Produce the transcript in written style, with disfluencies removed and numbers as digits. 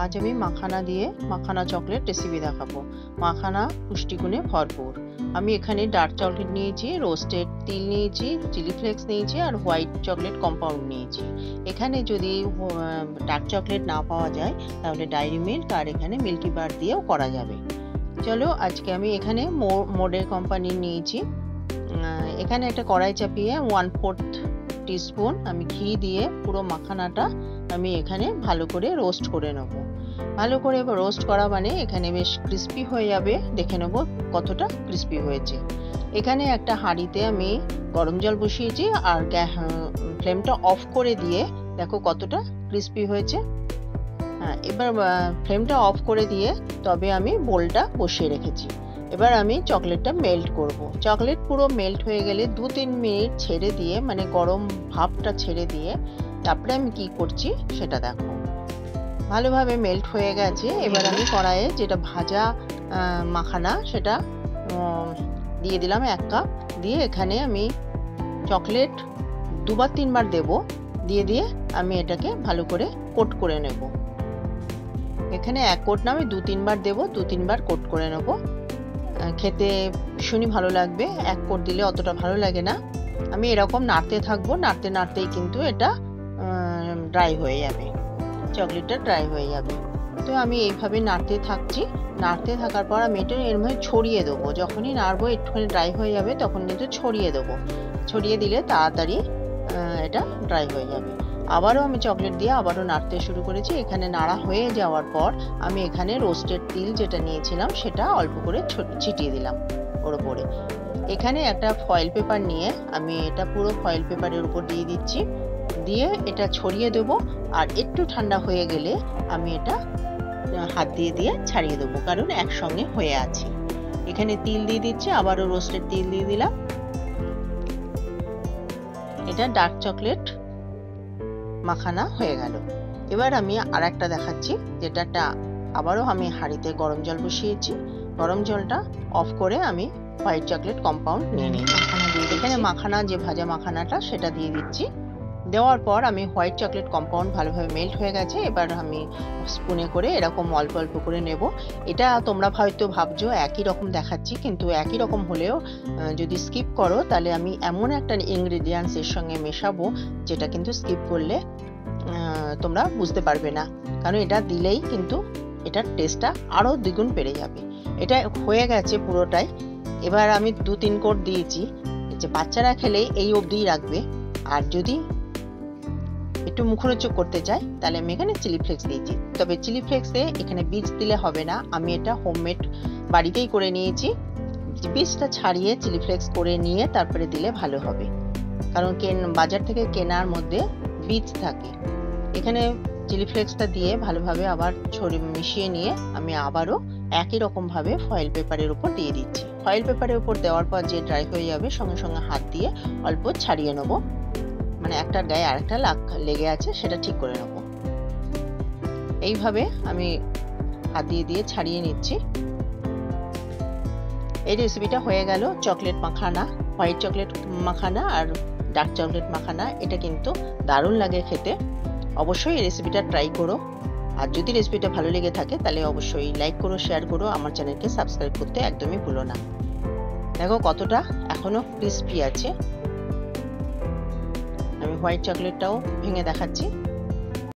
আজ আমি মাখানা দিয়ে মাখানা চকলেট রেসিপি দেখাবো। মাখানা পুষ্টিগুণে ভরপুর। আমি এখানে ডার্ক চকলেট নিয়েছি, রোস্টেড তিল নিয়েছি, চিলি ফ্লেক্স নিয়েছি আর হোয়াইট চকলেট কম্পাউন্ড নিয়েছি। এখানে যদি ডার্ক চকলেট না পাওয়া যায় তাহলে ডায়েরি মিল্ক আর এখানে মিল্কি বার দিয়েও করা যাবে। চলো আজকে আমি এখানে মোডের কোম্পানির নিয়েছি। এখানে একটা কড়াই চাপিয়ে 1/4 টিস্পুন আমি ঘি দিয়ে পুরো মাখানাটা আমি এখানে ভালো করে রোস্ট করে নেব। ভালো করে রোস্ট করা মানে এখানে বেশ ক্রিস্পি হয়ে যাবে। দেখে নেব কতটা ক্রিস্পি হয়েছে। এখানে একটা হাঁড়িতে আমি গরম জল বসিয়েছি আর ফ্লেমটা অফ করে দিয়ে দেখো কতটা ক্রিস্পি হয়েছে। হ্যাঁ, এবার ফ্লেমটা অফ করে দিয়ে তবে আমি বোলটা বসিয়ে রেখেছি। এবার আমি চকলেটটা মেল্ট করব। চকলেট পুরো মেল্ট হয়ে গেলে 2-3 মিনিট ছেড়ে দিয়ে মানে গরম ভাপটা ছেড়ে দিয়ে তারপরে আমি কি করছি সেটা দেখো। ভালোভাবে মেল্ট হয়ে গেছে। এবার আমি কড়াইয়ে যেটা ভাজা মাখানা সেটা দিয়ে দিলাম 1 কাপ। দিয়ে এখানে আমি চকলেট 2-3 বার দেব। দিয়ে আমি এটাকে ভালো করে কোট করে নেব। এখানে 1 কোট না আমি 2-3 বার দেব, 2-3 বার কোট করে নেব। খেতে ভীষণই ভালো লাগবে। 1 কোট দিলে অতটা ভালো লাগে না। আমি এরকম নাড়তে থাকবো, নাড়তেই কিন্তু এটা ড্রাই হয়ে যাবে, চকলেটটা ড্রাই হয়ে যাবে। তো আমি এইভাবে নাড়তে থাকছি। নাড়তে থাকার পর আমি এটা এর মধ্যে ছড়িয়ে দেবো। যখনই নাড়বো একটুখানি ড্রাই হয়ে যাবে তখন কিন্তু ছড়িয়ে দেবো। ছড়িয়ে দিলে তাড়াতাড়ি এটা ড্রাই হয়ে যাবে। আবারও আমি চকলেট দিয়ে আবারও নাড়তে শুরু করেছি। এখানে নাড়া হয়ে যাওয়ার পর আমি এখানে রোস্টেড তিল যেটা নিয়েছিলাম সেটা অল্প করে ছিটিয়ে দিলাম ওর উপরে। এখানে একটা ফয়েল পেপার নিয়ে আমি এটা পুরো ফয়েল পেপারের উপর দিয়ে দিচ্ছি। দিয়ে এটা ছড়িয়ে দেব। আর একটু ঠান্ডা হয়ে গেলে আমি এটা হাত দিয়ে ছাড়িয়ে দেবো, কারণ একসঙ্গে হয়ে আছে। এখানে তিল দিয়ে দিচ্ছি, আবারও রোস্টেড তিল দিয়ে দিলাম। এটা ডার্ক চকলেট মাখানা হয়ে গেল। এবার আমি আর একটা দেখাচ্ছি, যেটা আবারও আমি হাঁড়িতে গরম জল বসিয়েছি। গরম জলটা অফ করে আমি হোয়াইট চকলেট কম্পাউন্ড নিয়ে নিয়েছি। এখানে মাখানা যে ভাজা মাখানাটা সেটা দিয়ে দিচ্ছি। দেওয়ার পর আমি হোয়াইট চকলেট কম্পাউন্ড ভালোভাবে মেল্ট হয়ে গেছে। এবার আমি স্পুনে করে এরকম অল্প অল্প করে নেব। এটা তোমরা হয়তো ভাবছো একই রকম দেখাচ্ছি, কিন্তু একই রকম হলেও যদি স্কিপ করো তাহলে আমি এমন একটা ইনগ্রেডিয়েন্টস এর সঙ্গে মেশাবো যেটা কিন্তু স্কিপ করলে তোমরা বুঝতে পারবে না, কারণ এটা দিলেই কিন্তু এটার টেস্টটা আরও দ্বিগুণ বেড়ে যাবে। এটা হয়ে গেছে পুরোটাই। এবার আমি 2-3 কোট দিয়েছি। যে বাচ্চারা খেলে এই অবধিই রাখবে। আর যদি একটু মুখরোচক করতে চাই তাহলে আমি এখানে চিলি ফ্লেক্স দিয়েছি। তবে চিলি ফ্লেক্সে এখানে বীজ দিলে হবে না। আমি এটা হোমমেড বাড়িতেই করে নিয়েছি। বীজটা ছাড়িয়ে চিলি ফ্লেক্স করে নিয়ে তারপরে দিলে ভালো হবে, কারণ বাজার থেকে কেনার মধ্যে বীজ থাকে। এখানে চিলি ফ্লেক্সটা দিয়ে ভালোভাবে আবার মিশিয়ে নিয়ে আমি আবারও একই রকম ভাবে ফয়েল পেপারের উপর দিয়ে দিচ্ছি। ফয়েল পেপারের উপর দেওয়ার পর যে ড্রাই হয়ে যাবে সঙ্গে সঙ্গে হাত দিয়ে অল্প ছাড়িয়ে নেবো, মানে একটার গায়ে আরেকটা লেগে আছে সেটা ঠিক করে নেব। এইভাবে আমি হাত দিয়ে ছাড়িয়ে নিচ্ছি। এই রেসিপিটা হয়ে গেল chocolate makhana, white chocolate makhana আর ডার্ক চকলেট মাখানা। এটা কিন্তু দারুণ লাগে খেতে। অবশ্যই এই রেসিপিটা ট্রাই করো। আর যদি রেসিপিটা ভালো লেগে থাকে তাহলে অবশ্যই লাইক করো, শেয়ার করো, আমার চ্যানেলকে সাবস্ক্রাইব করতে একদমই ভুলো না। দেখো কতটা এখনো ক্রিস্পি আছে। আমি হোয়াইট চকলেটটাও ভেঙে দেখাচ্ছি।